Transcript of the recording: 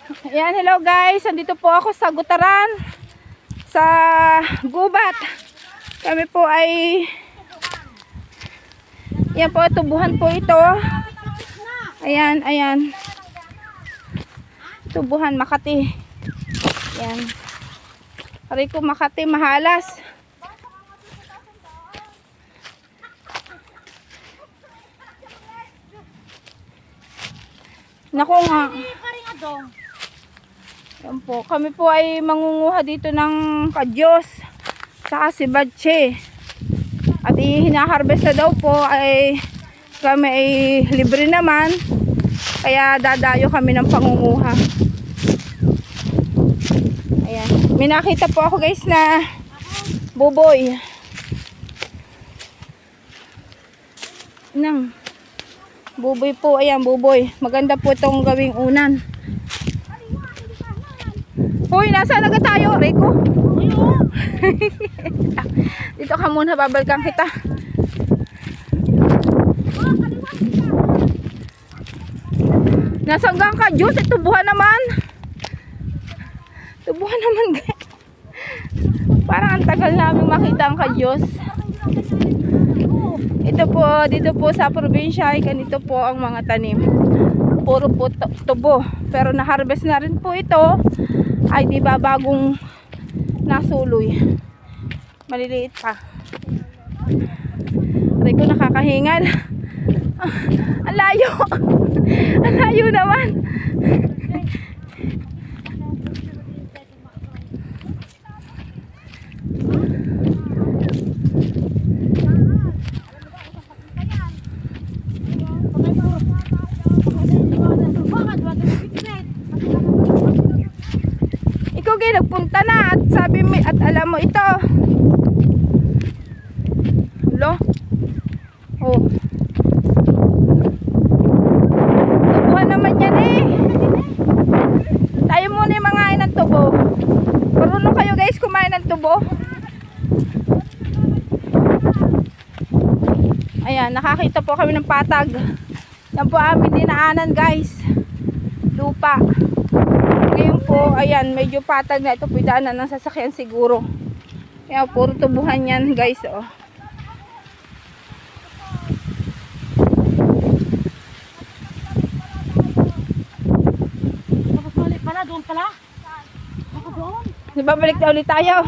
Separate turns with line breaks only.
Ayan, hello guys. Andito po ako sa Gutaran, sa gubat. Kami po ay, yan po, tubuhan po ito. Ayan, ayan. Tubuhan Makati. Ayan. Aray ko, Makati, mahalas. Naku nga. Yan po. Kami po ay mangunguha dito ng kadyos sa sibatche. At hinaharvest na daw po ay kami ay libre naman. Kaya dadayo kami ng pangunguha. Ayan. May nakita po ako guys na buboy. Nang buboy po, ayan buboy. Maganda po itong gawing unan. Uy, nasa naga tayo, Rico? Dito ka muna, babalikan kita. Nasanggang ka, Diyos, tubuhan naman. Tubuhan naman, guys. Parang ang tagal namin makita ang kadyos. Ito po, dito po sa probinsya ay ganito po ang mga tanim. Puro po tubo. Pero na-harvest na rin po ito. Ay di ba bagong nasuloy. Maliliit pa. Aray ko, nakakahingal. Ang layo. Ang layo naman. Ikaw gay nagpunta na at sabi mo at alam mo ito. Lo. Oh. Tubuhan naman yan eh. Tayo muna yung mga ng tubo. Marunong kayo guys kumain ng tubo. Ayan, nakakita po kami ng patag. Yan po amin dinaanan guys. Lupa. Ngayon po, ayan, medyo patag na ito. Pwedaanan ng sasakyan siguro. Kaya puro tubuhan yan guys. Oh.
Doon pala? Ako doon?
Babalik na ulit tayo.